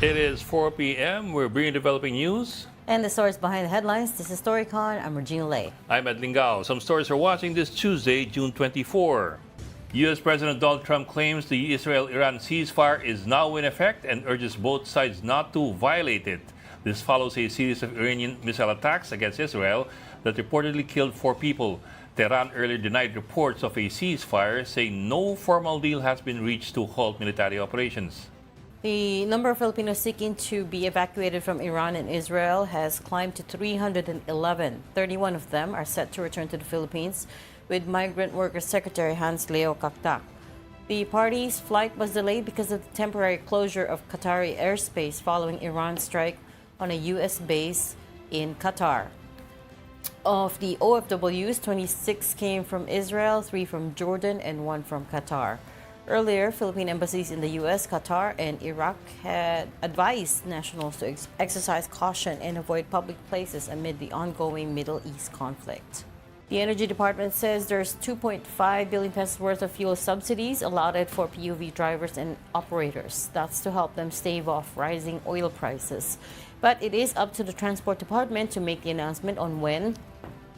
It is 4 p.m. We're bringing developing news. And the stories behind the headlines. This is Storycon. I'm Regina Lay. I'm Ed Lingao. Some stories are watching this Tuesday, June 24. U.S. President Donald Trump claims the Israel-Iran ceasefire is now in effect and urges both sides not to violate it. This follows a series of Iranian missile attacks against Israel that reportedly killed 4 people. Tehran earlier denied reports of a ceasefire, saying no formal deal has been reached to halt military operations. The number of Filipinos seeking to be evacuated from Iran and Israel has climbed to 311. 31 of them are set to return to the Philippines, with Migrant Workers Secretary Hans Leo Kaktak. The party's flight was delayed because of the temporary closure of Qatari airspace following Iran's strike on a U.S. base in Qatar. Of the OFWs, 26 came from Israel, 3 from Jordan, and 1 from Qatar. Earlier, Philippine embassies in the U.S., Qatar, and Iraq had advised nationals to exercise caution and avoid public places amid the ongoing Middle East conflict. The Energy Department says there's 2.5 billion pesos worth of fuel subsidies allotted for PUV drivers and operators. That's to help them stave off rising oil prices. But it is up to the Transport Department to make the announcement on when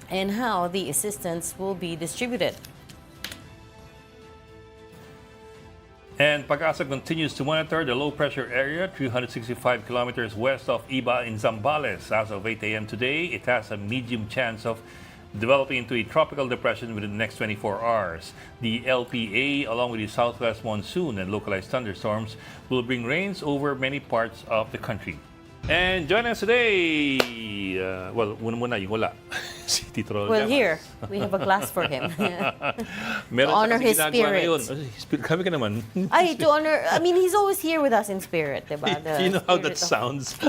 and how the assistance will be distributed. And Pag-asa continues to monitor the low-pressure area 365 kilometers west of Iba in Zambales. As of 8 a.m. today, it has a medium chance of developing into a tropical depression within the next 24 hours. The LPA, along with the southwest monsoon and localized thunderstorms, will bring rains over many parts of the country. And joining us today, muna yung wala. Si Tito Rol Well, Llamas. here, we have a glass for him. Meron To honor siya his kasing ginagawa spirit. ngayon. Kami ka naman. Ay, to honor, I mean, he's always here with us in spirit, diba? You know how that spirit of- sounds?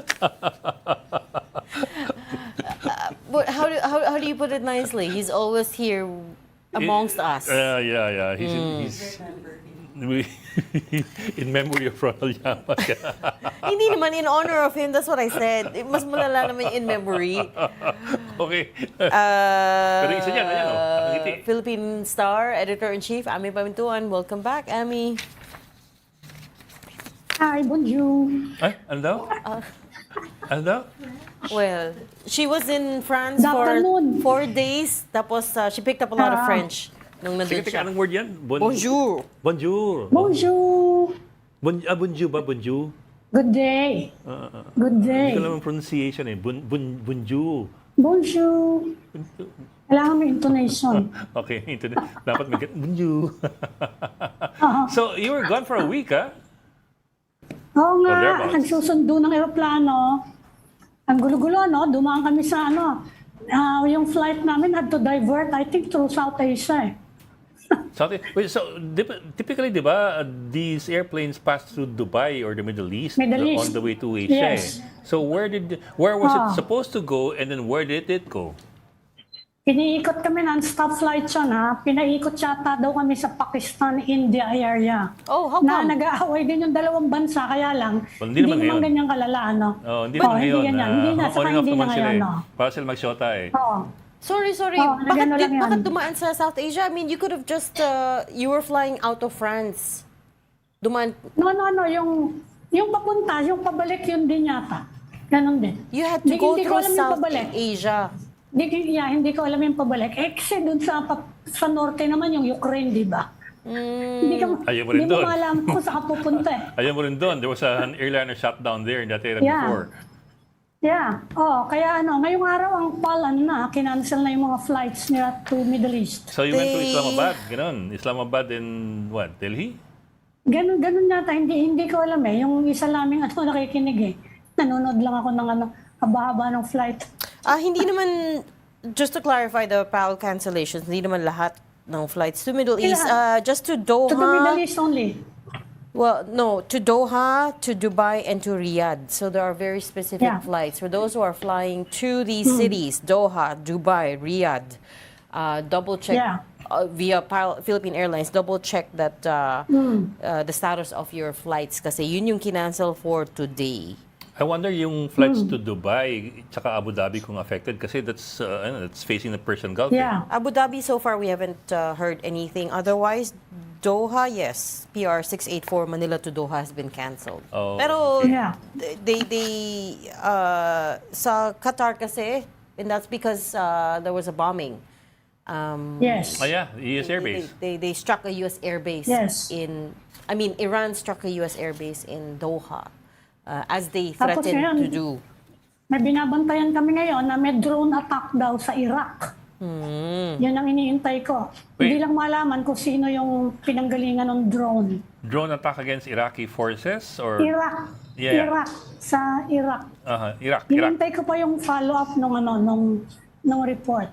But how do you put it nicely? He's always here amongst us. Yeah. He's in memory of Ronald Llamas. Hindi naman in honor of him, that's what I said. Mas malala naman in memory. Okay. Pero yung isa niyan, ayan o, nakangiti. Philippine Star, Editor-in-Chief, Ami Pamintuan. Welcome back, Ami. Hi, bonjour. Ay, ano daw? Ano daw? Well, she was in France Good for afternoon. 4 days. Tapos she picked up a lot of French nung nandun Sige, teka, siya. anong word yan? Bonjour. Bonjour. Bonjour. Bonjour ba? Bonjour? Good day. Good Hindi day. ko naman pronunciation eh. Bonjour. Bonjour. Kailangan may intonation. Okay, dapat may bonjour. So, you were gone for a week, ha? Oo nga, thereabouts. nagsusundo ng eroplano. Ang gulo-gulo, no? Dumaan kami sa yung flight namin had to divert, I think, through South Asia. Wait, so typically, di ba, these airplanes pass through Dubai or the Middle East, Middle on East. the way to Asia. Yes. So where was it supposed to go, and then where did it go? Piniikot kami non-stop flight yun, ha? Pinaikot yata daw kami sa Pakistan, India area. Oh, how Na come? nag-aaway din yung dalawang bansa, kaya lang, Well, hindi naman ngayon. ganyan kalala, ano? Oh, hindi Oh, naman ngayon. Hindi ganyan. Hindi na, On saka and off hindi na naman sila ngayon, eh. no? Para sila mag-shota eh. Oo. Sorry. Oh, nagano lang yan. Bakit dumaan sa South Asia? I mean, you could have just, you were flying out of France. Dumaan, No, yung papunta, yung pabalik yun din yata. Ganon din. you had to Hindi- go hindi ko through alam yung South pabalik. Asia. Hindi ko alam yung pabalik. Eh, kasi dun sa norte naman yung Ukraine, di ba? Ayaw mo rin Hindi mo doon. alam kung saan ka pupunta eh. Ayan mo rin doon. There was an airliner shutdown there in that area Yeah. before. Yeah. Kaya ngayong araw ang palan na, kinancel na yung mga flights nila to Middle East. So you went to They- Islamabad, ganon. Islamabad and what, Delhi? Ganun yata, hindi ko alam eh. Yung isa laming nakikinig eh. Nanonood lang ako ng haba-haba ng flight. Hindi naman, just to clarify the PAL cancellations, hindi naman lahat ng flights to Middle East. Just to Doha. To the Middle East only. Well, no, to Doha, to Dubai, and to Riyadh. So there are very specific Yeah. flights. For those who are flying to these cities, Doha, Dubai, Riyadh, double check Yeah. via Philippine Airlines, double check that the status of your flights kasi yun yung kinancel for today. I wonder yung flights to Dubai tsaka Abu Dhabi kung affected kasi that's facing the Persian Gulf. Yeah. Abu Dhabi, so far, we haven't heard anything. Otherwise, Doha, yes. PR 684 Manila to Doha has been canceled. Oh, Pero Yeah. sa Qatar kasi, and that's because there was a bombing. Yes. Oh yeah, US Air Base. They struck a U.S. airbase Yes. Iran struck a U.S. airbase in Doha as they Tapos threatened ngayon, to do. May binabantayan kami ngayon na may drone attack daw sa Iraq. Yan ang iniintay ko. Wait. Hindi lang malaman kung sino yung pinanggalingan ng drone. Drone attack against Iraqi forces or Iraq. Yeah. Iraq. Sa Iraq. Iraq. Hinintay ko pa yung follow-up nung report.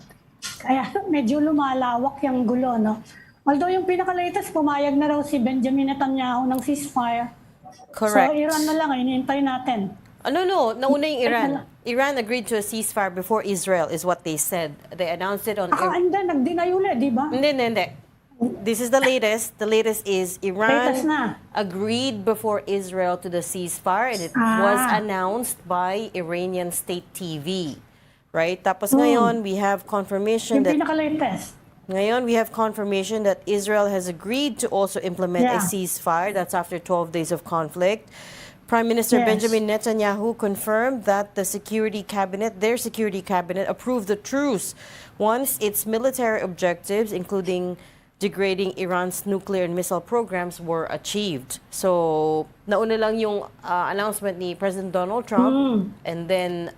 Kaya medyo lumalawak yung gulo, no? Although yung pinaka-latest, pumayag na raw si Benjamin Netanyahu ng ceasefire. Correct. So, Iran na lang, hinintay natin. No. Nauna yung Iran. Iran agreed to a ceasefire before Israel, is what they said. They announced it on... And then, nag-deny uli, di ba? Hindi. This is the latest. The latest is Latest Iran na. agreed before Israel to the ceasefire, and it was announced by Iranian state TV. Right? Tapos ngayon, we have confirmation Yung that... pinaka-latest. Ngayon, we have confirmation that Israel has agreed to also implement a ceasefire. That's after 12 days of conflict. Prime Minister Yes. Benjamin Netanyahu confirmed that their security cabinet, approved the truce once its military objectives, including degrading Iran's nuclear and missile programs, were achieved. So, nauna lang yung announcement ni President Donald Trump, and then,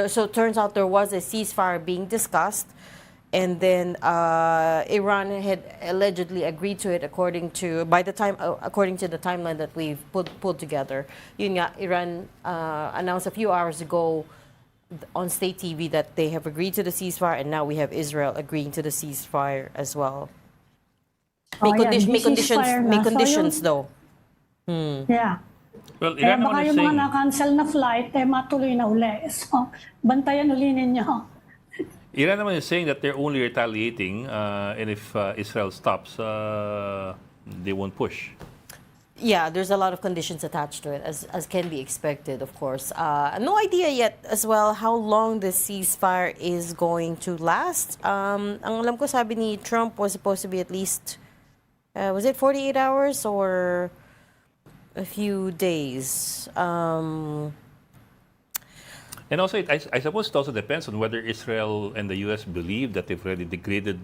so it turns out there was a ceasefire being discussed. And then Iran had allegedly agreed to it according to the timeline that we've pulled together. Yun nga, Iran announced a few hours ago on state TV that they have agreed to the ceasefire, and now we have Israel agreeing to the ceasefire as well. May conditions though. Yeah. Well, Kaya Iran baka naman is yung mga saying, na-cancel na flight, matuloy na uli. So, bantayan uli ninyo. Iran naman is saying that they're only retaliating, and if Israel stops, they won't push. Yeah, there's a lot of conditions attached to it, as can be expected, of course. No idea yet as well how long the ceasefire is going to last. Ang alam ko, sabi ni Trump, was supposed to be at least, was it 48 hours or a few days? And also, I suppose it also depends on whether Israel and the U.S. believe that they've already degraded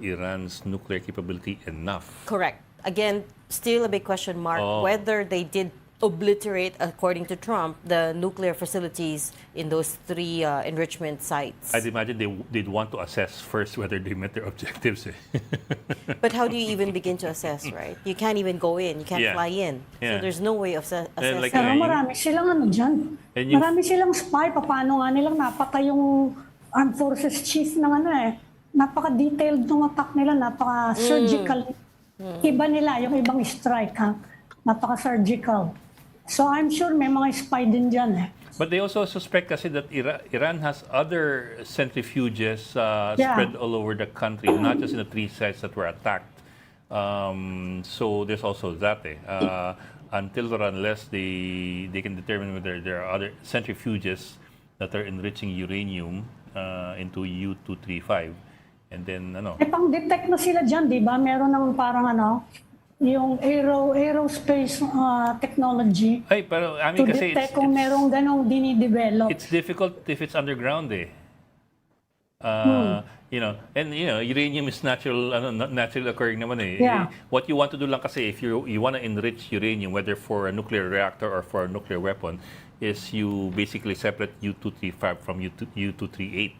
Iran's nuclear capability enough. Correct. Again, still a big question mark whether they did obliterate, according to Trump, the nuclear facilities in those three enrichment sites. I'd imagine they'd want to assess first whether they met their objectives. But how do you even begin to assess, right? You can't even go in. You can't Yeah. fly in. Yeah. So there's no way of assessing. like, Pero marami silang dyan. And you- Marami silang spy. Paano nga nilang napatay yung Armed Forces Chief ng Napaka-detailed ng attack nila. Napaka-surgical. Iba nila, yung ibang strike, napaka-surgical. So I'm sure may mga spy din dyan. But they also suspect kasi that Iran has other centrifuges spread all over the country, not just in the three sites that were attacked. So there's also that. Until or unless they can determine whether there are other centrifuges that are enriching uranium into U-235. And then, Pang-detect na sila dyan, di ba? Meron ng parang yung aerospace technology pero I to mean kasi detect kung merong ganong dinidevelop. it's difficult if it's underground uranium is naturally occurring naman Yeah. What you want to do lang kasi if you want to enrich uranium, whether for a nuclear reactor or for a nuclear weapon, is you basically separate U-235 from U-238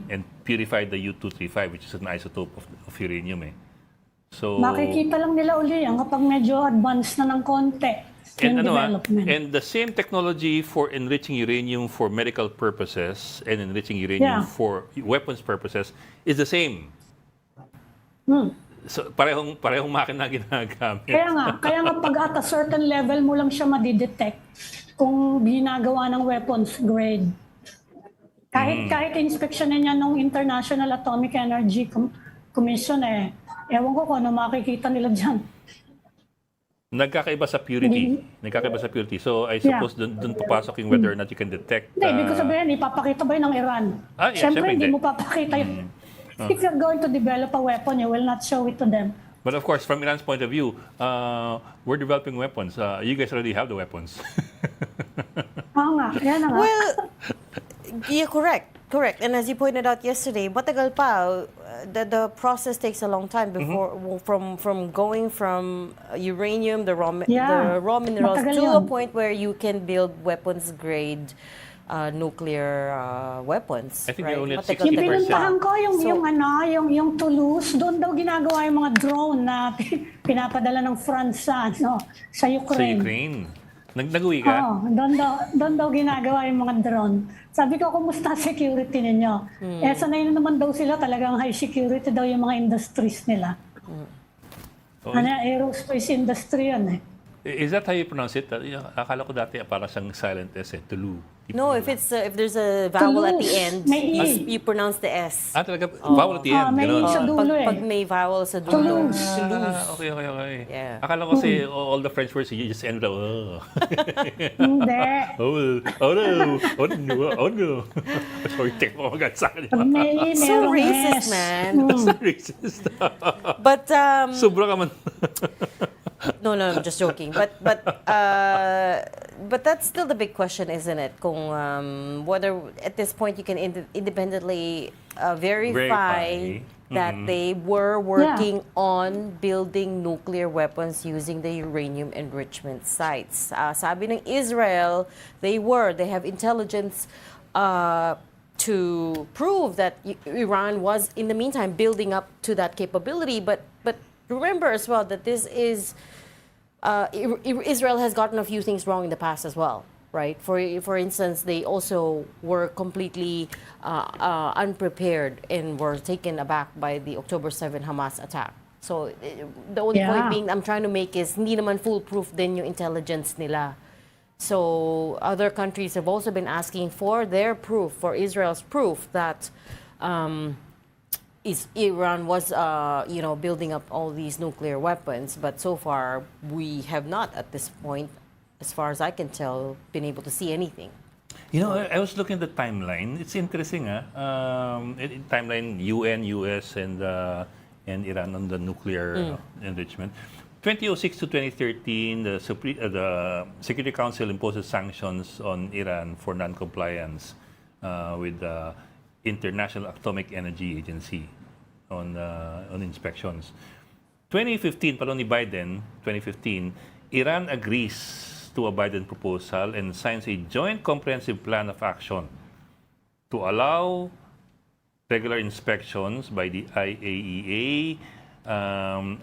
and purify the U-235, which is an isotope of uranium. So Makikita lang nila uli yan kapag medyo advanced na ng konti yung development. and the same technology for enriching uranium for medical purposes and enriching uranium for weapons purposes is the same. So parehong makina ginagamit. Kaya nga pag at a certain level mo lang siya madidetect kung ginagawa ng weapons grade. Kahit inspection niya ng International Atomic Energy Commission ewan ko kung ano makikita nila dyan. Nagkakaiba sa purity. Nagkakaiba sa purity. So, I suppose dun papasok yung whether or not you can detect... Hindi, ibig ko sabihin, ipapakita ba yun ng Iran? Siyempre, hindi mo papakita yun. If you're going to develop a weapon, you will not show it to them. But of course, from Iran's point of view, we're developing weapons. You guys already have the weapons. Oo nga, yan na nga. Well, yeah, correct. And as you pointed out yesterday, matagal pa. The process takes a long time before from going from uranium, the raw minerals, matagal to a yun. point where you can build weapons grade nuclear weapons. I think right? they're only at Matagal 60%. Yung talaga. pinuntahan ko, yung Toulouse, doon daw ginagawa yung mga drone na pinapadala ng France sa Sa Ukraine. Ukraine. Nag-uwi ka? Oo, doon daw ginagawa yung mga drone. Sabi ko, kumusta security ninyo? Sanay na naman daw sila, talagang high security daw yung mga industries nila. Aerospace industry yan eh. Is that how you pronounce it? Akala ko dati para siyang silent S, Tulu. No, if there's a vowel at the Toulouse, end, may E. you pronounce the S. Talaga, vowel at the end. may Ganun. sa dulo eh. Pag may vowel sa dulo. Okay. Yeah. Akala ko kasi all the French words, you just end up, Hindi. oh no. Sorry, take mo agad sa akin. Pag may E, So merong racist, S. man. Racist. But Sobra ka man. no, I'm just joking. But that's still the big question, isn't it? Kung whether at this point you can independently verify that they were working on building nuclear weapons using the uranium enrichment sites. Sabi ng Israel, they have intelligence to prove that Iran was in the meantime building up to that capability, but remember as well that this is Israel has gotten a few things wrong in the past as well, right? For instance, they also were completely unprepared and were taken aback by the October 7 Hamas attack. So the only point being I'm trying to make is hindi naman foolproof din yung intelligence nila. So other countries have also been asking for their proof, for Israel's proof that Iran was, building up all these nuclear weapons, but so far we have not, at this point, as far as I can tell, been able to see anything. You know, I was looking at the timeline. It's interesting, timeline UN, US, and Iran on the nuclear enrichment. 2006 to 2013, the Security Council imposes sanctions on Iran for non-compliance with the International Atomic Energy Agency on inspections. 2015, pa ni Biden, 2015, Iran agrees to a Biden proposal and signs a joint comprehensive plan of action to allow regular inspections by the IAEA,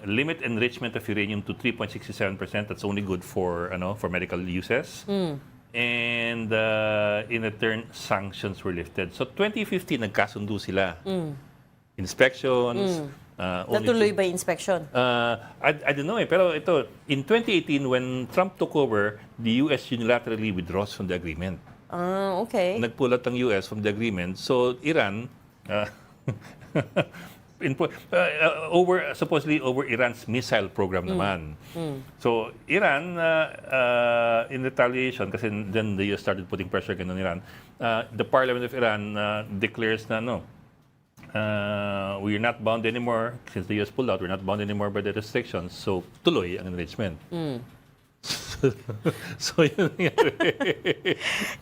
limit enrichment of uranium to 3.67%. That's only good for medical uses. And in return, sanctions were lifted. So 2015, nagkasundo sila. Inspections. Natuloy ba yung inspection? I don't know pero ito, in 2018, when Trump took over, the US unilaterally withdraws from the agreement. Okay. Nagpulat ang US from the agreement. So Iran, supposedly over Iran's missile program naman. So Iran, in retaliation, kasi then the US started putting pressure on Iran, the parliament of Iran declares na we are not bound anymore, since the US pulled out, we're not bound anymore by the restrictions. So tuloy ang enrichment. So yun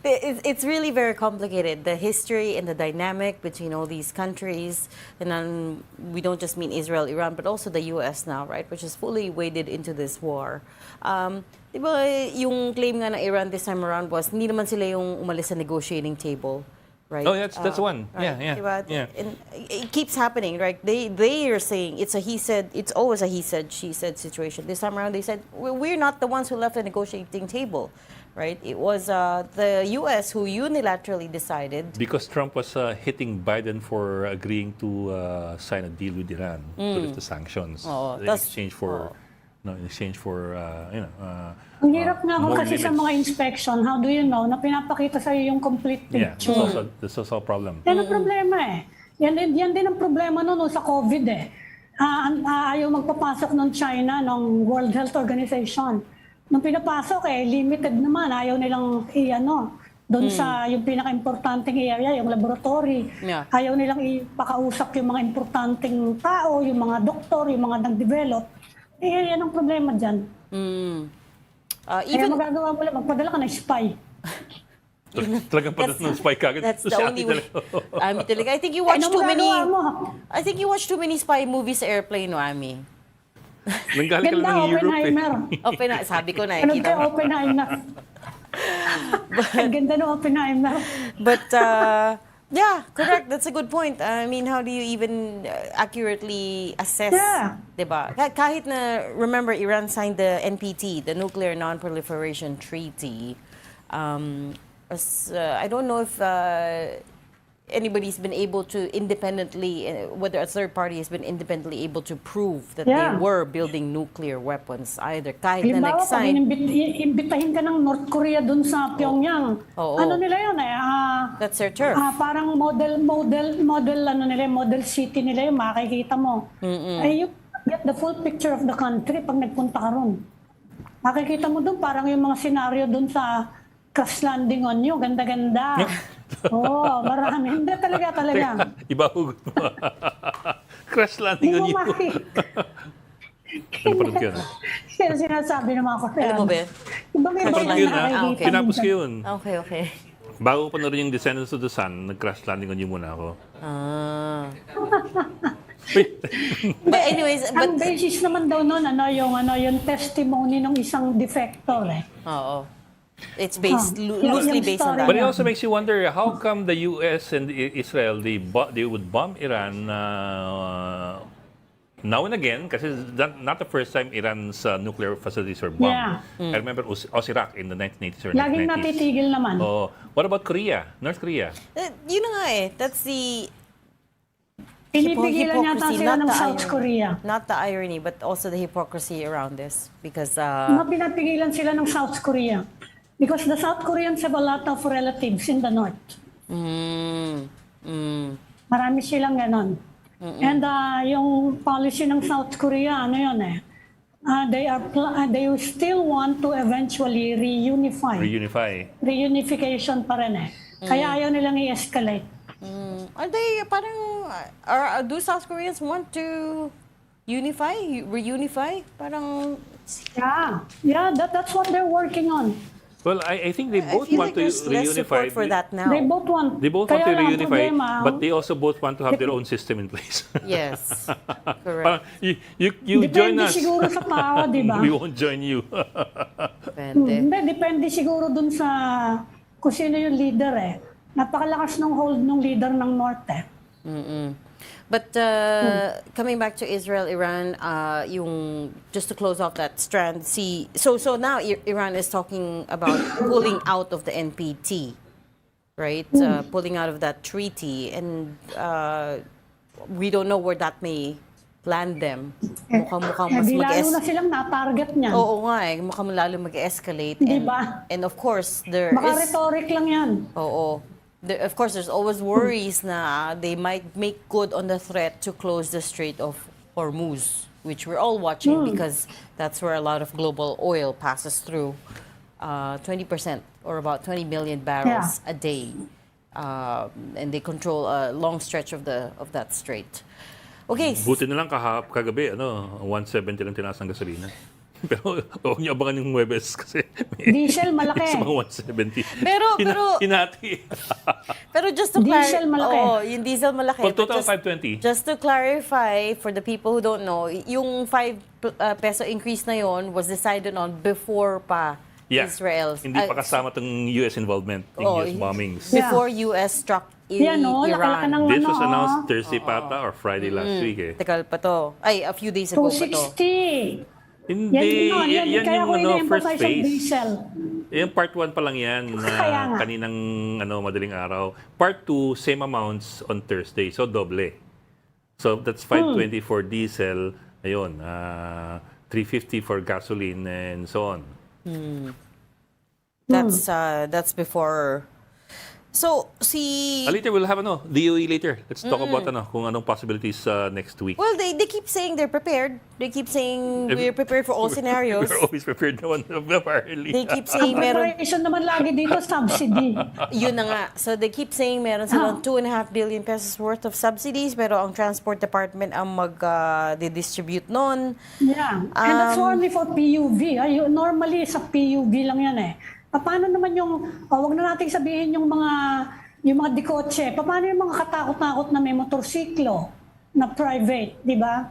it's really very complicated, the history and the dynamic between all these countries, and then we don't just mean Israel, Iran, but also the US now, right, which is fully waded into this war. Diba yung claim nga ng Iran this time around was hindi naman sila yung umalis sa negotiating table, right? Oh, that's one. Right? Yeah. And it keeps happening, right? They are saying it's always a he said, she said situation. This time around they said we're not the ones who left the negotiating table, right? It was the US who unilaterally decided. Because Trump was hitting Biden for agreeing to sign a deal with Iran to lift the sanctions in exchange for Ang hirap nga ako more kasi sa limits. mga inspection, how do you know, na pinapakita sa'yo yung complete picture. That's also a problem. Yan ang problema eh. Yan din ang problema no sa COVID eh. ayaw magpapasok ng China, ng World Health Organization. Nung pinapasok, limited naman. Ayaw nilang doon sa yung pinaka-importanting area, yung laboratory. Yeah. Ayaw nilang ipakausap yung mga importanteng tao, yung mga doktor, yung mga nag-develop. Yan ang problema dyan. Kaya magagawa mo lang, magpadala ka ng spy. Talagang padala ng spy kagad. That's the Si only Ate way. talaga. I think you watch too many. magagawa mo? I think you watch too many spy movies sa airplane, no, Ami? Nanggaling ka Ganda, lang ng Europe Oppenheimer. Open na, sabi ko na, Ano kita ba mo. Oppenheimer? Ang ganda ng Oppenheimer. But yeah, correct. That's a good point. I mean, how do you even accurately assess, Yeah. 'di ba? Kahit na, remember, Iran signed the NPT, the Nuclear Non-Proliferation Treaty. I don't know if anybody's been able to independently, whether a third party has been independently able to prove that they Yeah. were building nuclear weapons either. Kahit na Halimbawa, pag nag-sign. imbitahin ka ng North Korea dun sa Pyongyang, Oo. ano nila yun That's their turf. parang model city nila yung makikita mo. You get the full picture of the country pag nagpunta ka ron. Makikita mo dun parang yung mga senaryo dun sa crash landing on you, ganda-ganda. Marami. Hindi talaga. Iba hugot mo. Crash landing on Hindi you. mo makikita. Ano pa rin yun? Yan sinasabi ng mga Koreano. Alam mo ba? Ibang-iba Napanood ko yung yun, ha? nakikita Pinapos ko minsan. yun. Okay. Bago ko panoorin yung Descendants of the Sun, nag-crash landing on you muna ako. But anyways, Ang basis naman daw nun, yung testimony ng isang defector. Oo. It's based Yung loosely based on story that. But it also makes you wonder, how come the US and Israel, they would bomb Iran now and again, kasi not the first time Iran's nuclear facilities were bombed. Yeah. I remember Iraq in the 1980s or Laging 1990s. natitigil naman. Oh, what about Korea? North Korea? Yun na nga That's the Pinipigilan yata hypocrisy, sila not ng the South irony. Korea. Not the irony, but also the hypocrisy around this. Because, Pinapigilan sila ng South Korea. Because the South Koreans have a lot of relatives in the North. Marami silang ganon. And yung policy ng South Korea, they still want to eventually reunify. Reunification pa rin Kaya ayaw nilang i-escalate. are they parang, do South Koreans want to reunify? Parang, Yeah, that's what they're working on. Well, I think they both I feel want like to there's less reunify. support for that now. They both want. They both want to Kaya lang, reunify, problema, but they also both want to have their own system in place. Yes, Parang, correct. you join Depende us. siguro sa tao, di ba? We won't join you. Depende. Hindi, depende siguro dun sa kung sino yung leader Napakalakas ng hold ng leader ng North But coming back to Israel, Iran, just to close off that strand, so now Iran is talking about pulling out of the NPT, right? Pulling out of that treaty, and we don't know where that may land them. Mukhang mas Di lalo na silang na-target niyan. Oo nga mukhang lalo mag-escalate. Di ba? And of course, there Baka is... rhetoric lang yan. Oo. Of course, there's always worries na they might make good on the threat to close the Strait of Hormuz, which we're all watching because that's where a lot of global oil passes through. 20% or about 20 million barrels a day. And they control a long stretch of that strait. Okay. Buti na lang kagabi, 170 lang tinaas ng gasolina. Pero huwag niyo abangan yung Huwebes kasi Diesel malaki. sa mga 170. Pero Hinati. Pero just to Diesel malaki. yung diesel malaki. For total But 520. Just to clarify for the people who don't know, yung 5 peso increase na yon was decided on before pa Israel. Hindi pa kasama tong US involvement in US bombings. Before US struck Nakalaka Iran. ng This was announced Thursday pata or Friday last week Tagal pa to. Ay, a few days ago pa to. 260. Hindi, yan Kaya ko yung first ina-emphasize ang phase. diesel. Yung part 1 pa lang yan Kaya na nga. kaninang madaling araw. Part 2, same amounts on Thursday. So, doble. So, that's 520 for diesel. Ayun, 350 for gasoline and so on. That's before So, Later, we'll have DOE later. Let's talk about kung anong possibilities next week. well, they keep saying they're prepared. They keep saying we're prepared for all scenarios. We're always prepared naman, apparently. They keep Ang saying meron, preparation naman lagi dito, subsidy. yun na nga. So, they keep saying meron silang 2.5 billion pesos worth of subsidies, pero ang Transport Department ang mag-distribute nun. Yeah. And that's only for PUV. Normally, sa PUV lang yan eh. Paano naman wag na natin sabihin yung mga dikotse. Paano yung mga katakot-takot na may motorsiklo na private, di ba?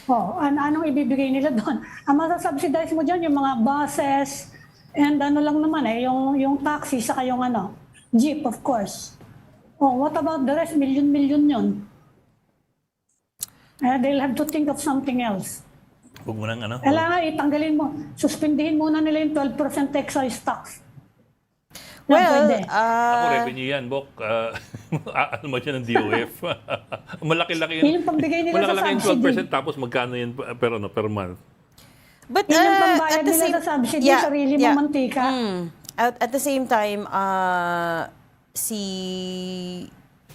Anong ibibigay nila doon? Ang masasubsidize mo dyan, yung mga buses, and lang naman yung taxi, saka yung jeep, of course. What about the rest? Million yun. They'll have to think of something else. Huwag mo nang Kailangan itanggalin mo. Suspindihin muna nila yung 12% excise tax. Well, Ako, revenue yan, Bok. Ano mo dyan ng DOF? Malaki-laki Yun yung pambigay nila sa Malaki-laki subsidy. yung 12%, tapos magkano yan per month? but Yun yung at pambayad the nila same, sa subsidy, sarili mo mantika. At the same time, si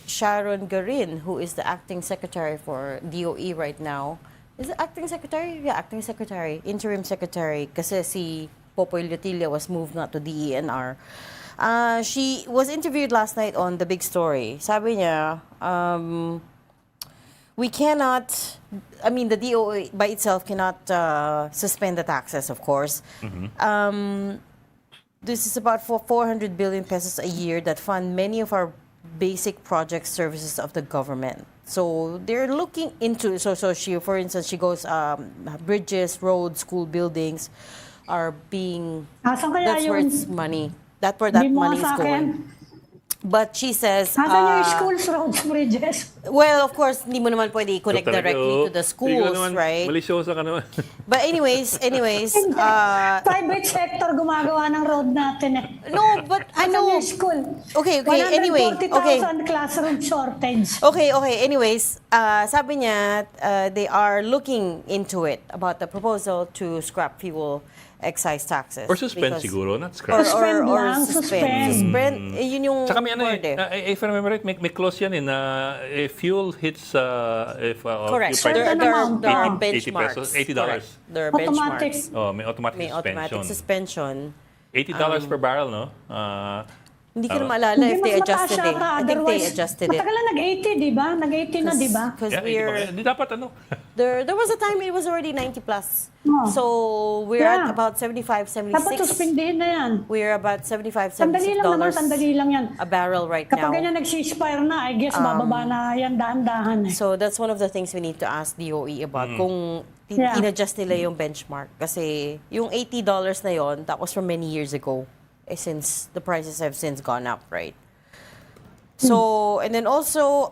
Sharon Garin, who is the acting secretary for DOE right now, is it acting secretary? Yeah, acting secretary, interim secretary, kasi si Popoy Lutilla was moved na to DENR. She was interviewed last night on The Big Story. Sabi niya, we cannot, the DOE by itself cannot suspend the taxes, of course. This is about 400 billion pesos a year that fund many of our basic project services of the government. So they're looking into, so she, for instance, she goes, bridges, roads, school buildings are being, Asan kaya that's where yung, it's money. That's where that Di mo money is sa going. akin? But she says, Asan yung schools, roads, bridges? well, of course, hindi mo naman pwede i-connect directly to the schools, right? Malisyosa ka naman. But anyways, Private sector gumagawa ng road natin eh. no, but Asan yung school? Okay, anyway, 140,000 classroom shortage. Okay, anyways, sabi niya, they are looking into it about the proposal to scrap fuel excise taxes. Or suspend Because- siguro, not scrap. Suspend lang, Suspend. Yun yung Tsaka may word eh. if I remember right, may clause yan na if fuel hits, Correct. fuel Certain There amount, are 80 benchmarks. pesos, $80. Correct. There are Automatic. benchmarks. May automatic May automatic suspension. $80 per barrel, no? Hindi ko na maalala Hindi, if they mas adjusted mataas it. yata, I think they otherwise, adjusted it. Matagal na nag-80, di ba? Nag-80 na, di ba? Because Hindi dapat there was a time it was already 90 plus. Oh. So we're at Yeah. about 75, 76. Dapat suspindihin na yan. We're about 75, Sandali 76 lang naman, dollars sandali lang yan. a barrel right Kapag now. ganyan nag-ceasefire na, I guess bababa na yan dahan-dahan eh. So that's one of the things we need to ask DOE about. Kung Yeah. in-adjust nila yung benchmark. Kasi yung $80 na yon, that was from many years ago. Since the prices have since gone up, right? So, and then also,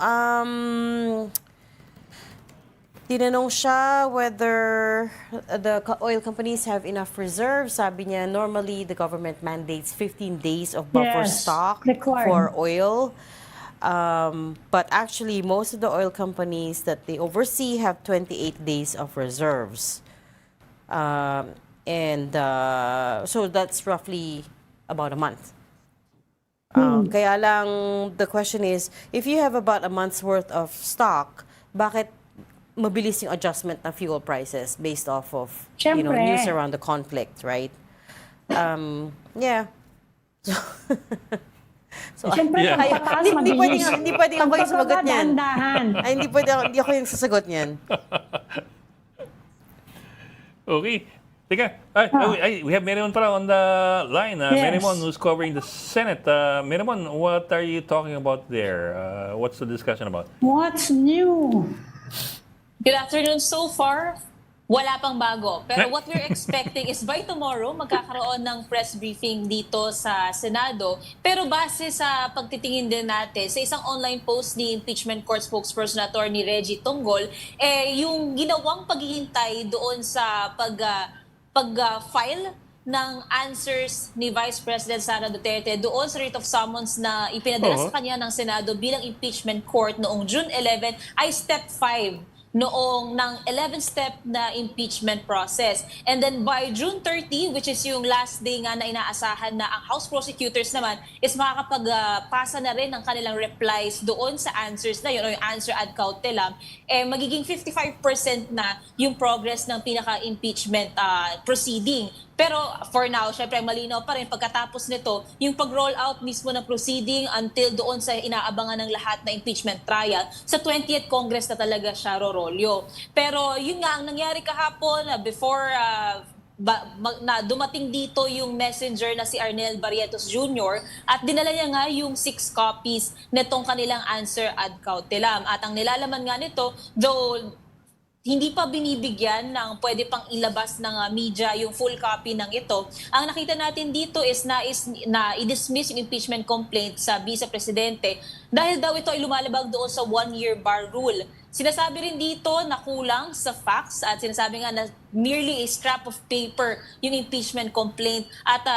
tinanong siya whether the oil companies have enough reserves. Sabi niya, normally the government mandates 15 days of buffer Yes, stock required. for oil. But actually, most of the oil companies that they oversee have 28 days of reserves. So that's roughly about a month. Kaya lang, the question is, if you have about a month's worth of stock, bakit mabilis yung adjustment ng fuel prices based off of Siyempre. news around the conflict, right? Yeah. So, Siyempre, Yeah. pag pataas, mabilis. hindi pwedeng ako yung sumagot niyan. Dahan-dahan. Ay, hindi ako yung sasagot niyan. Okay. Teka, we have Merimon pala on the line. Yes. Merimon, who's covering the Senate. Merimon, what are you talking about there? What's the discussion about? What's new? Good afternoon. So far, wala pang bago. Pero what we're expecting is by tomorrow, magkakaroon ng press briefing dito sa Senado. Pero base sa pagtitingin din natin, sa isang online post ni Impeachment Court spokesperson Attorney Reggie Tonggol, yung ginawang paghihintay doon sa pag-file ng answers ni Vice President Sara Duterte doon sa writ of summons na ipinadala sa kanya ng Senado bilang impeachment court noong June 11 ay step 5 noong ng 11-step na impeachment process. And then by June 30, which is yung last day nga na inaasahan na ang House prosecutors naman is makakapagpasa na rin ng kanilang replies doon sa answers na yun o yung answer ad cautelam, magiging 55% na yung progress ng pinaka-impeachment proceeding. Pero for now, syempre malinaw pa rin pagkatapos nito, yung pag-roll out mismo ng proceeding until doon sa inaabangan ng lahat na impeachment trial, sa 20th Congress na talaga siya rorolyo. Pero yun nga, ang nangyari kahapon, before na dumating dito yung messenger na si Arnel Barrientos Jr. at dinala niya nga yung 6 copies nitong kanilang answer ad cautelam. At ang nilalaman nga nito, though hindi pa binibigyan ng pwede pang ilabas ng media yung full copy ng ito. Ang nakita natin dito is na i-dismiss yung impeachment complaint sa Vice Presidente dahil daw ito ay lumalabag doon sa 1-year bar rule. Sinasabi rin dito na kulang sa facts at sinasabi nga na merely a scrap of paper yung impeachment complaint at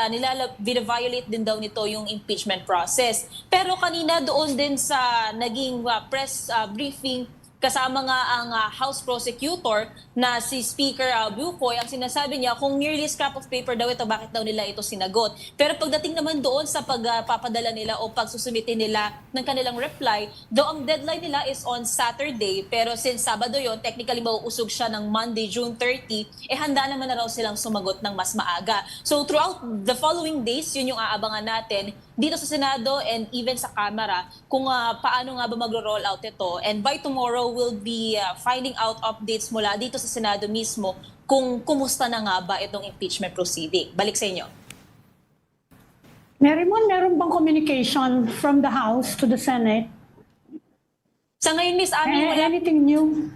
violate din daw nito yung impeachment process. Pero kanina doon din sa naging press briefing, kasama nga ang House Prosecutor na si Speaker Bucoy, ang sinasabi niya kung merely scrap of paper daw ito, bakit daw nila ito sinagot. Pero pagdating naman doon sa pagpapadala nila o pagsusumite nila ng kanilang reply, though ang deadline nila is on Saturday, pero since Sabado yon, technically mauusog siya ng Monday, June 30, handa naman na raw silang sumagot ng mas maaga. So throughout the following days, yun yung aabangan natin dito sa Senado and even sa Kamara kung paano nga ba magro-roll out ito. And by tomorrow, we'll be finding out updates mula dito sa Senado mismo kung kumusta na nga ba itong impeachment proceeding. Balik sa inyo. Meron bang communication from the House to the Senate? Sa ngayon, Miss Ami, Anything new?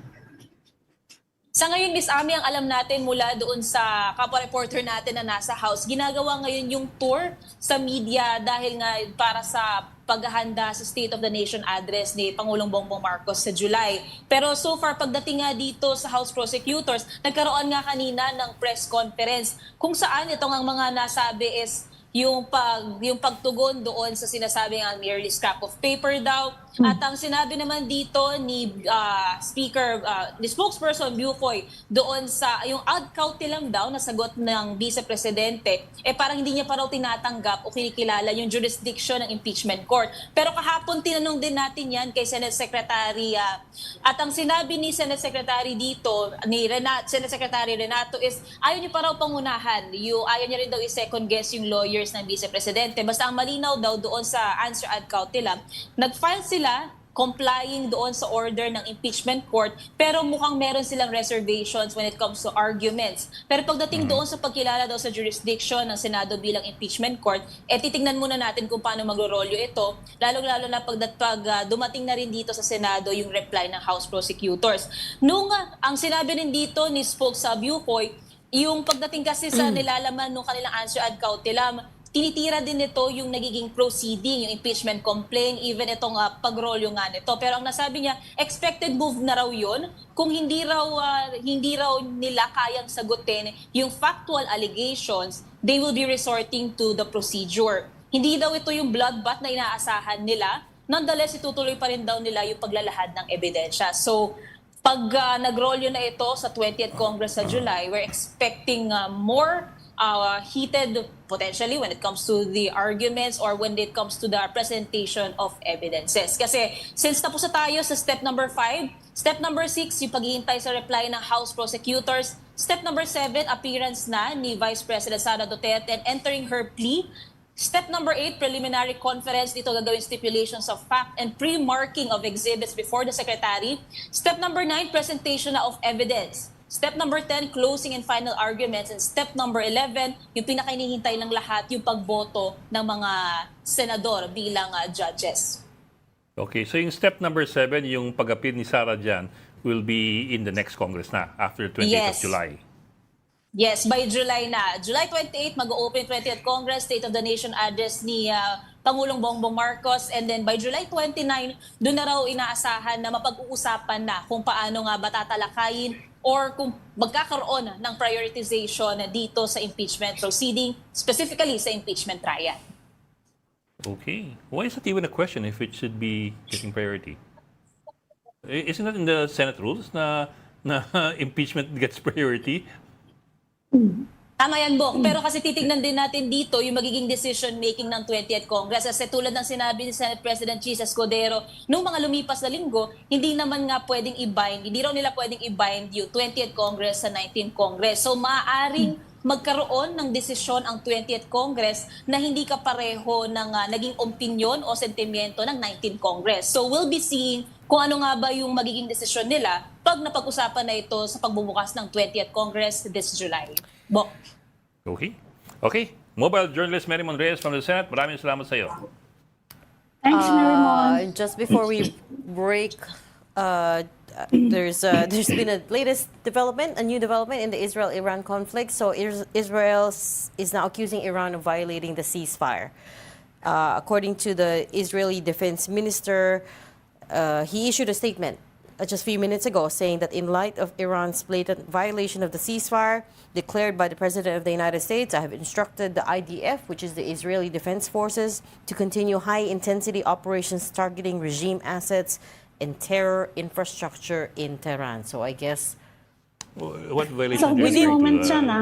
Sa ngayon, Miss Ami, ang alam natin mula doon sa kapwa-reporter natin na nasa House, ginagawa ngayon yung tour sa media dahil nga para sa paghahanda sa State of the Nation address ni Pangulong Bongbong Marcos sa July. Pero so far, pagdating nga dito sa House Prosecutors, nagkaroon nga kanina ng press conference kung saan itong ang mga nasabi is yung pagtugon doon sa sinasabi ng merely scrap of paper daw. At ang sinabi naman dito ni ni spokesperson Bucoy doon sa yung ad cautelam daw na sagot ng Vice Presidente, parang hindi niya pa raw tinatanggap o kinikilala yung jurisdiction ng impeachment court. Pero kahapon tinanong din natin yan kay Senate Secretary at ang sinabi ni Senate Secretary dito, Senate Secretary Renato is ayaw niya pa raw pangunahan, ayaw niya rin daw i-second guess yung lawyers ng Vice Presidente. Basta ang malinaw daw doon sa answer ad cautelam, nag-file sila complying doon sa order ng impeachment court, pero mukhang meron silang reservations when it comes to arguments. Pero pagdating doon sa pagkilala daw sa jurisdiction ng Senado bilang impeachment court, titingnan muna natin kung paano magro-rolyo ito, lalong-lalo na pag dumating na rin dito sa Senado yung reply ng House Prosecutors. Ang sinabi rin dito ni Spokesperson Bucoy, yung pagdating kasi sa nilalaman ng kanilang answer ad cautelam, tinitira din nito yung nagiging proceeding, yung impeachment complaint, even itong pagrolyo nga nito. Pero ang nasabi niya, expected move na raw yun kung hindi raw nila kayang sagutin yung factual allegations, they will be resorting to the procedure. Hindi daw ito yung bloodbath na inaasahan nila, nonetheless itutuloy pa rin daw nila yung paglalahad ng ebidensya. So pag nagrolyo na ito sa 20th Congress sa July, we're expecting more heated potentially when it comes to the arguments or when it comes to the presentation of evidences. Kasi since tapos na tayo sa step number 5, step number 6, yung paghihintay sa reply ng House Prosecutors, step number 7, appearance na ni Vice President Sara Duterte and entering her plea. Step number 8, preliminary conference. Dito gagawin stipulations of fact and pre-marking of exhibits before the Secretary. Step number 9, presentation na of evidence. Step number 10, closing and final arguments. And step number 11, yung pinakainihintay ng lahat, yung pagboto ng mga senador bilang judges. Okay, so yung step number 7, yung pag-appeal ni Sara dyan, will be in the next Congress na, after 28th of July. Yes, by July na. July 28, mag-open 20th Congress, State of the Nation address ni Pangulong Bongbong Marcos. And then by July 29, doon na raw inaasahan na mapag-uusapan na kung paano nga ba tatalakayin or kung magkakaroon ng prioritization dito sa impeachment proceeding, specifically sa impeachment trial. Okay. Why is it even a question if it should be getting priority? Isn't that in the Senate rules na impeachment gets priority? Tama yan, Bong. Pero kasi titignan din natin dito yung magiging decision-making ng 20th Congress. Kasi tulad ng sinabi ni Senate President Chis Escudero, nung mga lumipas na linggo, hindi naman nga pwedeng i-bind, hindi raw nila pwedeng i-bind yung 20th Congress sa 19th Congress. So maaaring magkaroon ng desisyon ang 20th Congress na hindi kapareho ng naging opinyon o sentimiento ng 19th Congress. So we'll be seeing kung ano nga ba yung magiging desisyon nila pag napag-usapan na ito sa pagbubukas ng 20th Congress this July. Bong. Okay. Mobile journalist Mary Monreyes from the Senate, maraming salamat sa iyo. Thanks, Marimon. Just before we break, there's been a latest development, a new development in the Israel-Iran conflict. So Israel is now accusing Iran of violating the ceasefire. According to the Israeli defense minister, he issued a statement just a few minutes ago saying that in light of Iran's blatant violation of the ceasefire declared by the President of the United States, I have instructed the IDF, which is the Israeli Defense Forces, to continue high-intensity operations targeting regime assets and terror infrastructure in Tehran. So I guess What violation So, are you this referring moment to? siya na.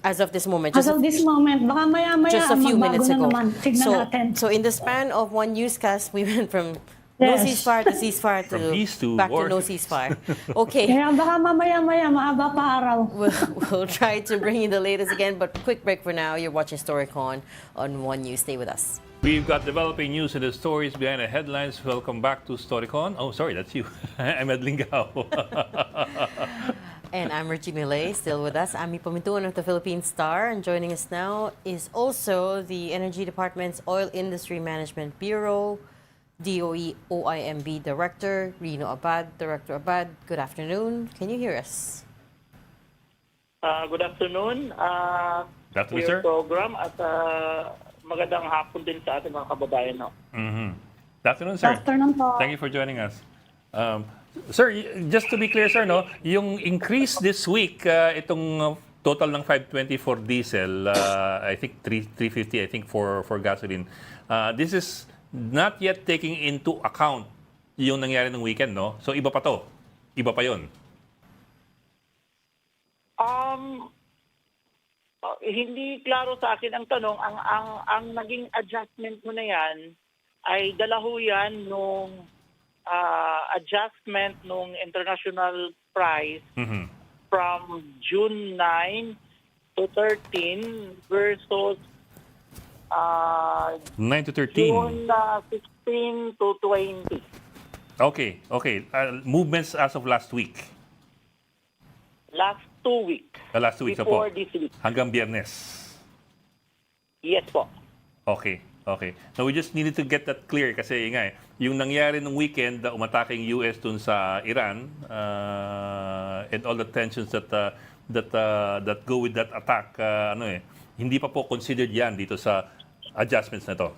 as of this moment, As of this moment, baka maya-maya, just a few magbago minutes na ago. naman. Tignan natin. So in the span of one newscast, we went from no Yes. ceasefire to ceasefire to From peace to back war. to no ceasefire. Okay. Kaya baka mamaya-maya, mahaba pa araw. We'll try to bring you the latest again, but quick break for now. You're watching Storycon on One News. Stay with us. We've got developing news and the stories behind the headlines. Welcome back to Storycon. Oh, sorry, that's you. I'm Ed Lingao. And I'm Regina Lay, still with us. Ami Pamintuan of the Philippine Star. And joining us now is also the Energy Department's Oil Industry Management Bureau, DOE OIMB Director, Rino Abad. Director Abad, good afternoon. Can you hear us? Good afternoon. Good afternoon, Your sir. program at magandang hapon din sa ating mga kababayan. No? Good afternoon, sir. Afternoon po. Thank you for joining us. Sir, just to be clear, sir, no, yung increase this week, itong total ng 520 for diesel, I think 350, I think for gasoline. This is not yet taking into account yung nangyari ng weekend, no? So iba pa to. Iba pa 'yon. Hindi klaro sa akin ang tanong. Ang naging adjustment mo na yan ay dala ho yan nung adjustment nung international price from June 9 to 13 versus 9 to 13. June 16 to 20. Okay. Movements as of last week. Last 2 weeks. Last 2 weeks na po. Before this week. Hanggang Biyernes. Yes po. Okay. Now, we just needed to get that clear kasi nga yung nangyari nung weekend, umatake yung US dun sa Iran and all the tensions that go with that attack, hindi pa po considered yan dito sa adjustments na to.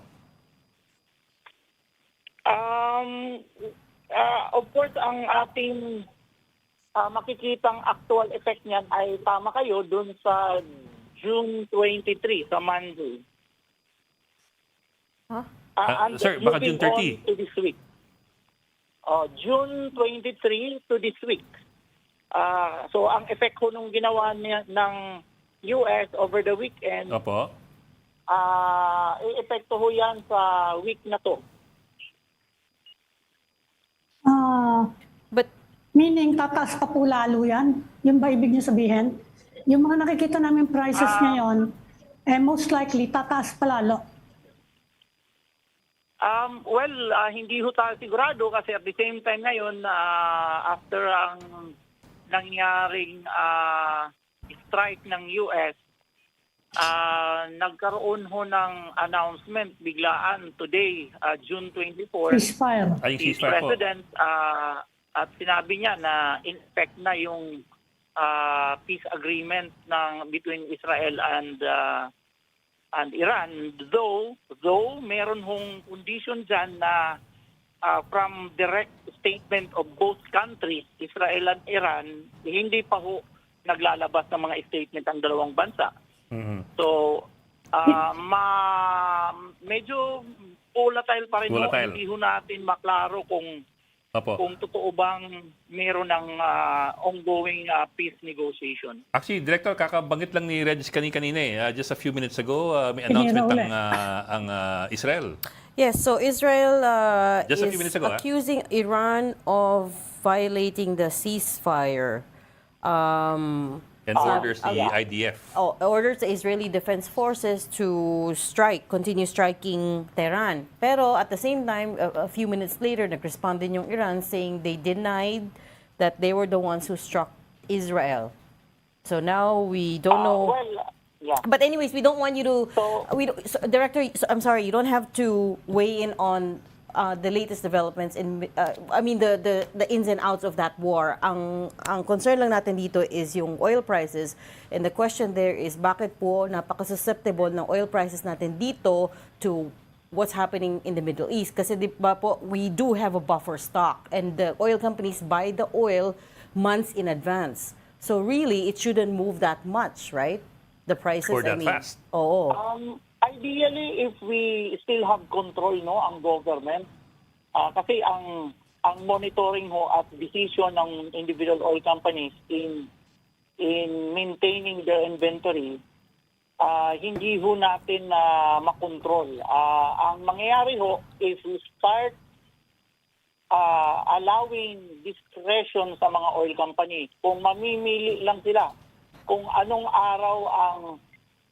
Of course, ang ating makikitang actual effect niyan ay tama kayo dun sa June 23 sa Monday. Sir, baka June 30. To this week. June 23 to this week. So, ang effect ko nung ginawa ng US over the weekend, Opo. i-epekto ho yan sa week na to. But Meaning, tataas pa po lalo yan? Yung ba ibig niyo sabihin? Yung mga nakikita namin prices ngayon, most likely, tataas pa lalo. Hindi ho tayo sigurado kasi at the same time ngayon, after ang nangyaring strike ng US, nagkaroon ho ng announcement biglaan today, June 24. Ceasefire. Ay, yung Si ceasefire po. President at sinabi niya na in effect na yung peace agreement between Israel and Iran, though meron hong condition dyan na from direct statement of both countries, Israel and Iran, hindi pa ho naglalabas ng mga statement ang dalawang bansa. So, medyo volatile pa rin ho. Volatile. Hindi ho natin maklaro kung Opo. kung totoo bang meron ng ongoing peace negotiation. Actually, Director, kakabanggit lang ni Reg kanina eh. Just a few minutes ago, may Pinira announcement ulit. ang Israel. Yes, so Israel Just a few is minutes ago, accusing Iran of violating the ceasefire. And orders the IDF. Orders the Israeli Defense Forces to continue striking Tehran. Pero at the same time, a few minutes later, nag-respond din yung Iran saying they denied that they were the ones who struck Israel. So now we don't know. Yeah. But anyways, we don't want you to. So- Director, I'm sorry, you don't have to weigh in on the latest developments the ins and outs of that war. Ang concern lang natin dito is yung oil prices, and the question there is bakit po napaka-susceptible ng oil prices natin dito to what's happening in the Middle East. Kasi di ba po, we do have a buffer stock, and the oil companies buy the oil months in advance. So really, it shouldn't move that much, right? The prices, Or that fast. Oo. Ideally, if we still have control, no, ang government, kasi ang monitoring ho at decision ng individual oil companies in maintaining their inventory, hindi ho natin makontrol. Ang mangyayari ho is we start allowing discretion sa mga oil company. Kung mamimili lang sila kung anong araw ang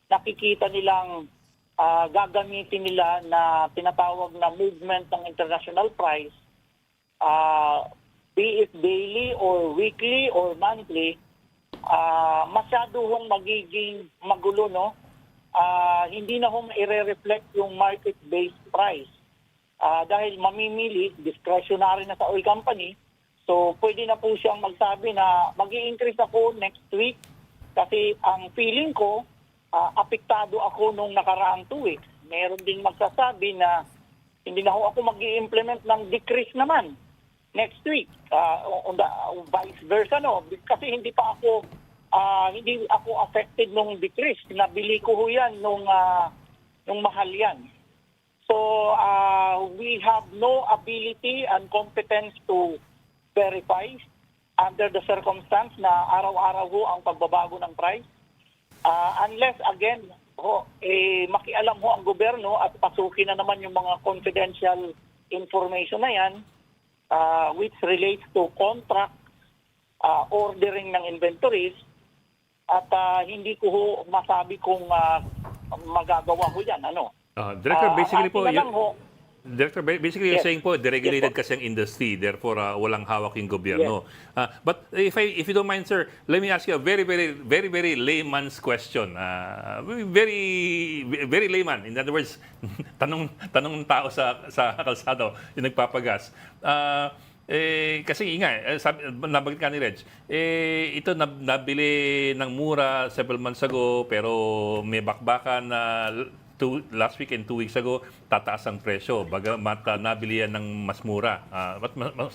nakikita nilang gagamitin nila na tinatawag na movement ng international price, be it daily or weekly or monthly, masyado hong magiging magulo, no? Hindi na hong i-reflect yung market-based price. Dahil mamimili, discretionary na sa oil company, so pwede na po siyang magsabi na mag-i-increase ako next week kasi ang feeling ko, apektado ako nung nakaraang 2 weeks. Meron ding magsasabi na hindi na ako mag-i-implement ng decrease naman next week. Vice versa, no? Kasi hindi ako affected nung decrease. Nabili ko ho yan nung mahal yan. So, we have no ability and competence to verify under the circumstance na araw-araw ho ang pagbabago ng price. Unless, again, makialam ho ang gobyerno at pasukin na naman yung mga confidential information na yan, which relates to contract, ordering ng inventories, at hindi ko ho masabi kung magagawa ho yan. Director, basically po, Director, basically you're Yes. saying po, deregulated Yes po. kasi ang industry, therefore walang hawak yung gobyerno. But if you don't mind, sir, let me ask you a very layman's question. Very layman. In other words, tanong ng tao sa kalsado, yung nagpapagas. Kasi nabanggit ka ni Reg, ito nabili ng mura several months ago, pero may bakbakan na last week and 2 weeks ago, tataas ang presyo. Bagamat nabili yan ng mas mura,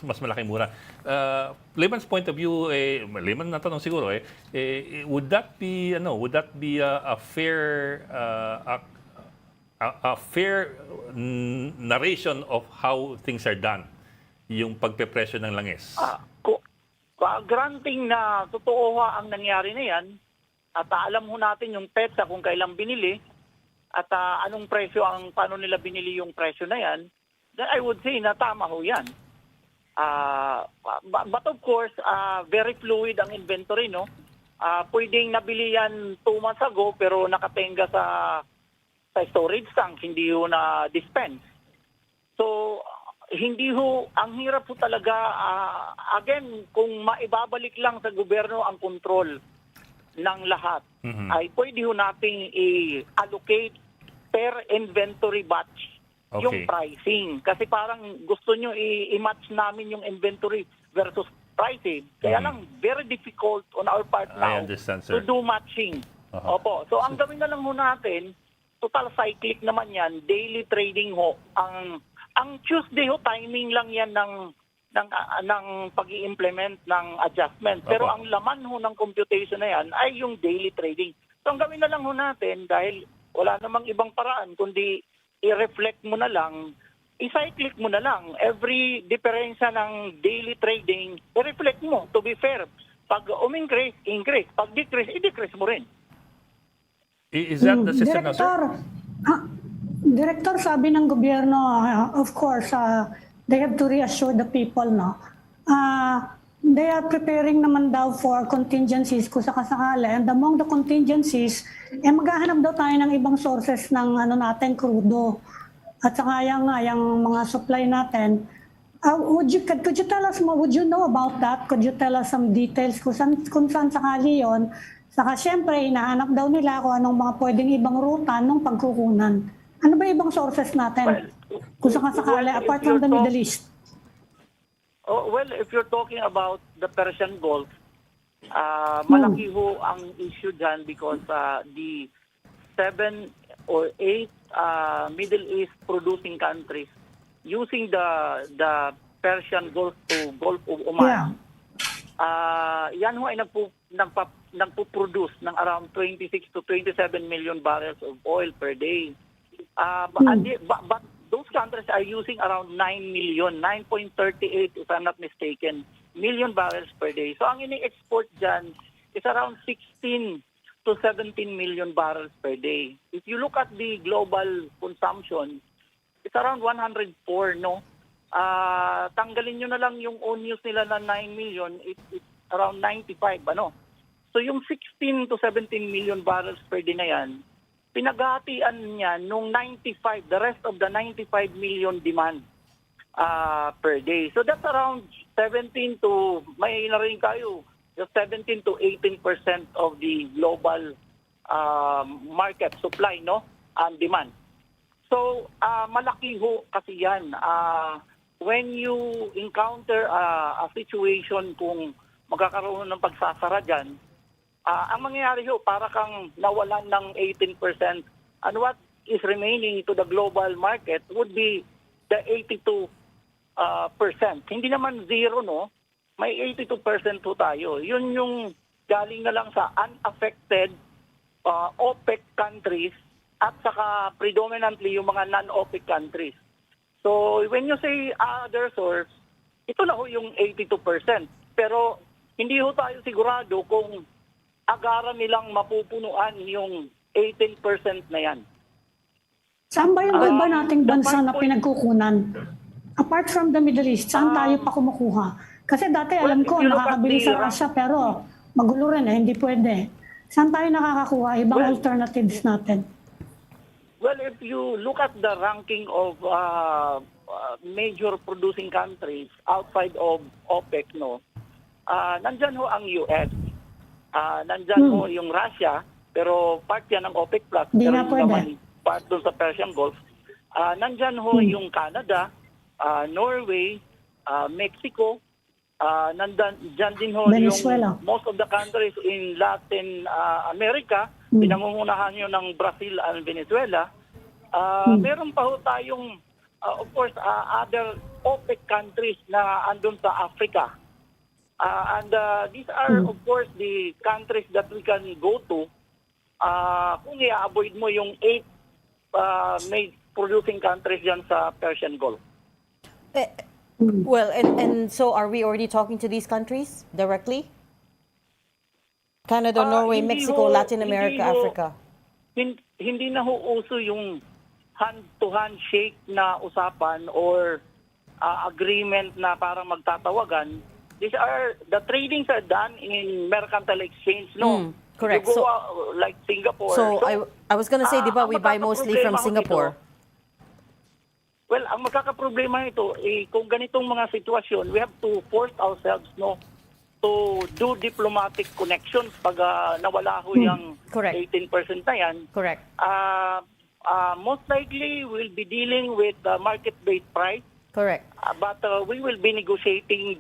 mas malaking mura. Layman's point of view, layman na tanong siguro, would that be a fair narration of how things are done? Yung pagpepresyo ng langis. Granting na totoo ang nangyari na yan, at alam ho natin yung petsa kung kailan binili, at anong presyo paano nila binili yung presyo na yan, then I would say na tama ho yan. But of course, very fluid ang inventory, no? Pwedeng nabili yan 2 months ago pero nakatenga sa storage tank, hindi ho na dispense. So, hindi ho, ang hirap ho talaga, again, kung maibabalik lang sa gobyerno ang control ng lahat, ay pwede ho nating i-allocate per inventory batch yung pricing. Kasi parang gusto nyo i-match namin yung inventory versus pricing. Kaya lang, very difficult on our part now to do matching. Opo. So, ang gawin na lang ho natin, total cyclic naman yan, daily trading ho. Ang Tuesday ho, timing lang yan ng pag-i-implement ng adjustment. Pero ang laman ho ng computation na yan ay yung daily trading. So ang gawin na lang ho natin, dahil wala namang ibang paraan, kundi i-reflect mo na lang i-cyclic mo na lang. Every diferensya ng daily trading, i-reflect mo to be fair. Pag increase, increase. Pag decrease, i-decrease mo rin. Is that the system now, sir? Director, sabi ng gobyerno, of course, they have to reassure the people, no? They are preparing naman daw for contingencies kung sakasakali. And among the contingencies, maghahanap daw tayo ng ibang sources ng natin, crudo. At saka yung mga supply natin. Could you tell us more? Would you know about that? Could you tell us some details kung saan sakali yon? Saka siyempre, inahanap daw nila kung anong mga pwedeng ibang ruta ng pagkukunan. Ano ba ibang sources natin? Kung sakasakali, apart from the Middle East. Well, if you're talking about the Persian Gulf, malaki ho ang issue dyan because the 7 or 8 Middle East producing countries using the Persian Gulf to Gulf of Oman. Yan ho ay nagpo-produce ng around 26 to 27 million barrels of oil per day. But those countries are using around 9 million, 9.38 if I'm not mistaken, million barrels per day. So ang ini-export dyan is around 16 to 17 million barrels per day. If you look at the global consumption, it's around 104, no? Tanggalin nyo na lang yung own use nila na 9 million, it's around 95, ano? So yung 16 to 17 million barrels per day na yan, pinaghatian niya nung 95, the rest of the 95 million demand per day. So that's around 17 to, may na rin kayo, just 17 to 18% of the global market supply, no? And demand. So, malaki ho kasi yan. When you encounter a situation kung magkakaroon ng pagsasara dyan, ang mangyayari ho, para kang nawalan ng 18%. And what is remaining to the global market would be the 82%. Hindi naman zero, no? May 82% ho tayo. Yun yung galing na lang sa unaffected OPEC countries at saka predominantly yung mga non-OPEC countries. So when you say other source, ito na ho yung 82%. Pero hindi ho tayo sigurado kung agaran nilang mapupunuan yung 18% na yan. Saan ba yung iba nating bansa na pinagkukunan? Apart from the Middle East, saan tayo pa kumukuha? Kasi dati alam ko, nakakabili sa Russia, pero magulo rin hindi pwede. Saan tayo nakakakuha? Ibang alternatives natin. Well, if you look at the ranking of major producing countries outside of OPEC, no, nandyan ho ang US, nandyan ho yung Russia, pero part yan ng OPEC Plus, Di pero nga yung pwede. naman part doon sa Persian Gulf. Nandyan ho yung Canada, Norway, Mexico, dyan din ho Venezuela. yung most of the countries in Latin America, pinangungunahan nyo ng Brazil and Venezuela. Meron pa ho tayong, of course, other OPEC countries na andun sa Africa. And these are, of course, the countries that we can go to kung i-avoid mo yung 8 main producing countries dyan sa Persian Gulf. Well, and so are we already talking to these countries directly? Canada, Norway, Hindi Mexico, ho- Latin America, hindi ho- Africa. Hindi na ho uso yung hand-to-hand shake na usapan or agreement na parang magtatawagan. The tradings are done in mercantile exchange, no? Correct. You go So- like Singapore. So I was gonna say, di ba, ang we buy mostly from magkakaproblema ho Singapore. dito, well, ang magkakaproblema ito, kung ganitong mga sitwasyon, we have to force ourselves, no, to do diplomatic connections pag nawala ho yung Correct. 18% na yan. Correct. Most likely, we'll be dealing with the market-based price, Correct. but we will be negotiating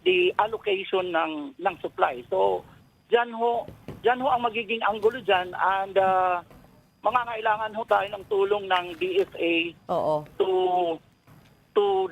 the allocation ng supply. So, dyan ho ang magiging anggulo dyan, and mangangailangan ho tayo ng tulong ng DFA Oo. to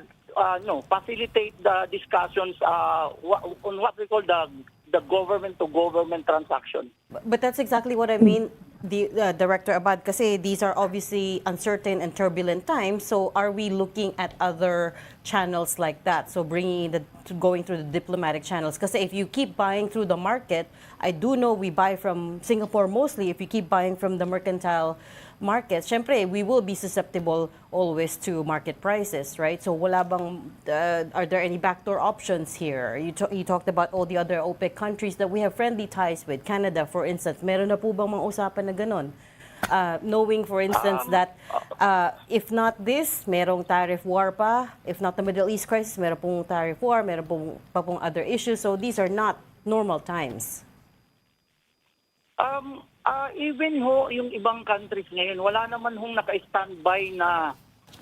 facilitate the discussions on what we call the government to government transaction. But that's exactly what I mean. Director Abad, kasi these are obviously uncertain and turbulent times. So are we looking at other channels like that? So going through the diplomatic channels. Kasi if you keep buying through the market, I do know we buy from Singapore mostly. If you keep buying from the mercantile markets, syempre, we will be susceptible always to market prices, right? So wala bang, are there any backdoor options here? You talked about all the other OPEC countries that we have friendly ties with. Canada, for instance, meron na po bang mga usapan na ganon? Knowing, for instance, that if not this, merong tariff war pa. If not the Middle East crisis, meron pong tariff war, meron pong other issues. So these are not normal times. Even yung ibang countries ngayon, wala naman naka-standby na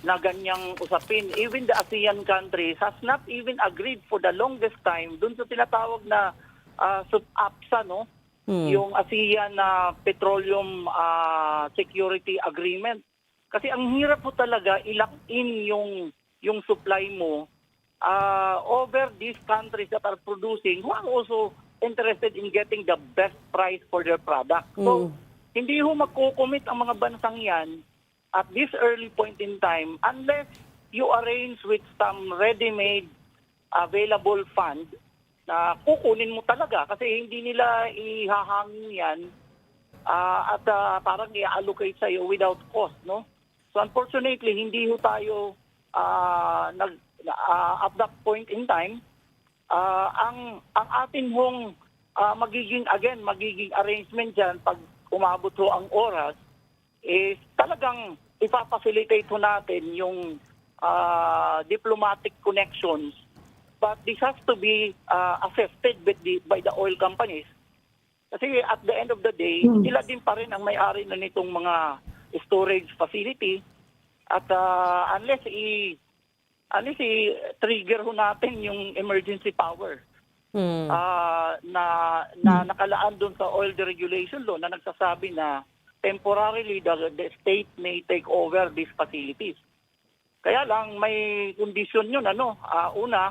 ganyang usapin. Even the ASEAN countries has not even agreed for the longest time dun sa tinatawag na APSA, no? Yung ASEAN Petroleum Security Agreement. Kasi ang hirap po talaga i-lock in yung supply mo over these countries that are producing who are also interested in getting the best price for their product. So, hindi magkukomit ang mga bansang yan at this early point in time unless you arrange with some ready-made available fund na kukunin mo talaga kasi hindi nila ihahangin yan at parang i-allocate sa'yo without cost, no? So, unfortunately, hindi tayo at that point in time. Ang atin magiging arrangement dyan pag umabot ho ang oras is talagang ipapacilitate ho natin yung diplomatic connections, but this has to be assisted by the oil companies kasi at the end of the day sila din pa rin ang may-ari na nitong mga storage facility at unless trigger ho natin yung emergency power na nakalaan doon sa oil deregulation law na nagsasabi na temporarily the state may take over these facilities. Kaya lang may kondisyon yun, una,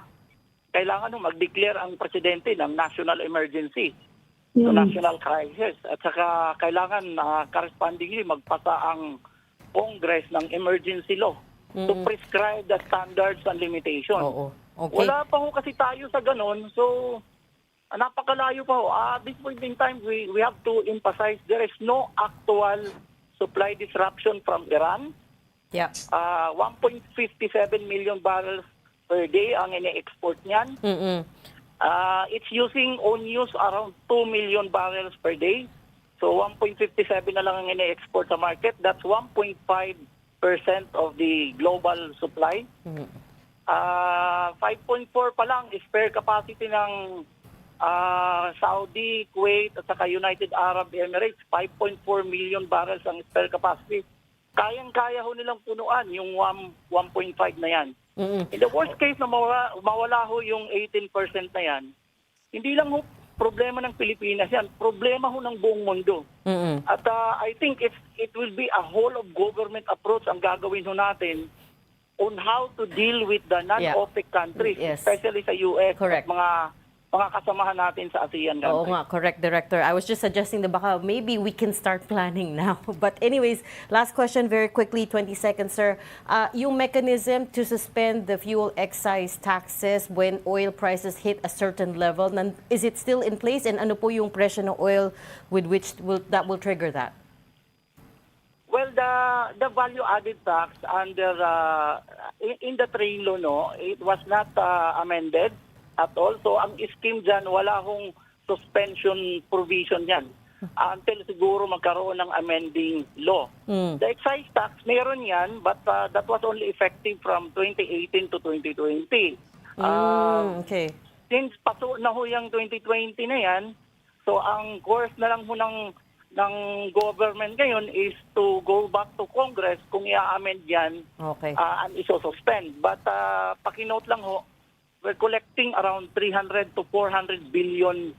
kailangan mag-declare ang presidente ng national emergency, so national crisis, at saka kailangan correspondingly magpasa ang Congress ng emergency law to prescribe the standards and limitations. Okay. Wala pa ho kasi tayo sa ganon, so napakalayo pa ho. At this point in time, we have to emphasize there is no actual supply disruption from Iran. Yeah. 1.57 million barrels per day ang ine-export niyan. It's using own use around 2 million barrels per day. So 1.57 na lang ang ine-export sa market. That's 1.5% of the global supply. 5.4 pa lang spare capacity ng Saudi, Kuwait at saka United Arab Emirates. 5.4 million barrels ang spare capacity. Kayang-kaya ho nilang punuan yung 1.5 na yan. In the worst case na mawala ho yung 18% na yan, hindi lang ho problema ng Pilipinas yan, problema ho ng buong mundo. At I think it will be a whole of government approach ang gagawin ho natin on how to deal with the non-OPEC countries, especially sa US Correct. at mga kasamahan natin sa ASEAN countries. Oo nga, correct, Director. I was just suggesting that baka maybe we can start planning now. But anyways, last question very quickly, 20 seconds, sir. Yung mechanism to suspend the fuel excise taxes when oil prices hit a certain level, is it still in place? And ano po yung presyo ng oil with which that will trigger that? Well, the value-added tax under in the train law, no, it was not amended at all. So, ang scheme dyan, wala hong suspension provision yan until siguro magkaroon ng amending law. The excise tax, meron yan, but that was only effective from 2018 to 2020. Okay. Since paso na ho yung 2020 na yan, so ang course na lang ho ng government ngayon is to go back to Congress kung i-amend yan and iso-suspend. But pakinote lang ho, we're collecting around 300 to 400 billion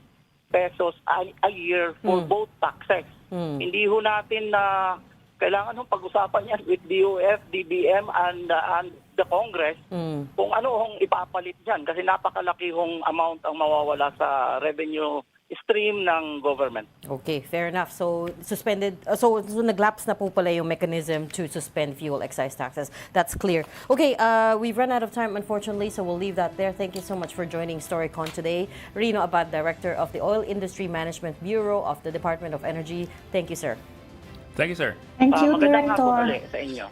pesos a year for both taxes. Hindi ho natin na kailangan hong pag-usapan yan with DOF, DBM, and the Congress kung ano hong ipapalit dyan kasi napakalaki hong amount ang mawawala sa revenue stream ng government. Okay, fair enough. So suspended, so naglapse na po pala yung mechanism to suspend fuel excise taxes. That's clear. Okay, we've run out of time unfortunately, so we'll leave that there. Thank you so much for joining Storycon today. Rino Abad, Director of the Oil Industry Management Bureau of the Department of Energy. Thank you, sir. Thank you, sir. Thank you, Magandang hapon Director. ulit sa inyo.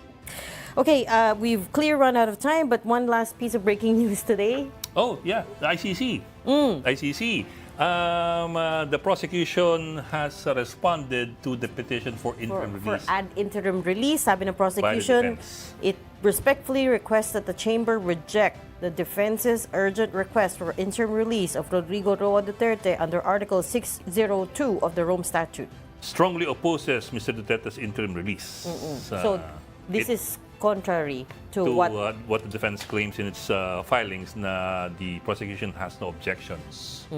Okay, we've clear run out of time, but one last piece of breaking news today. Oh, yeah, the ICC. ICC. The prosecution has responded to the petition for interim For release. interim release, sabi ng prosecution, defense. it respectfully requests that the chamber reject the defense's urgent request for interim release of Rodrigo Roa Duterte under Article 602 of the Rome Statute. Strongly opposes Mr. Duterte's interim release. So this is contrary to what the defense claims in its filings na the prosecution has no objections.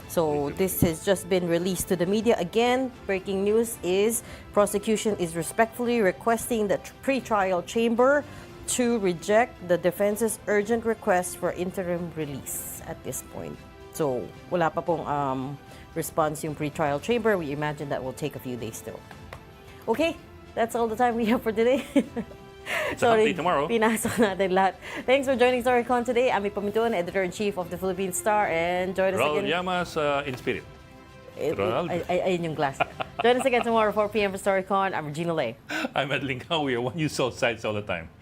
So this has just been released to the media. Again, breaking news is prosecution is respectfully requesting the pre-trial chamber to reject the defense's urgent request for interim release at this point. So wala pa pong response yung pre-trial chamber. We imagine that will take a few days still. Okay, that's all the time we have for today. It's a update tomorrow. Pinasok natin lahat. Thanks for joining Storycon today. Ami Pamintuan, Editor-in-Chief of the Philippine Star, and join us Raul again. Llamas in spirit. Ronald. Ayun yung glass. Join us again tomorrow, 4 p.m. for Storycon. I'm Regina Lay. I'm Ed Linghao. We are one news all sides all the time.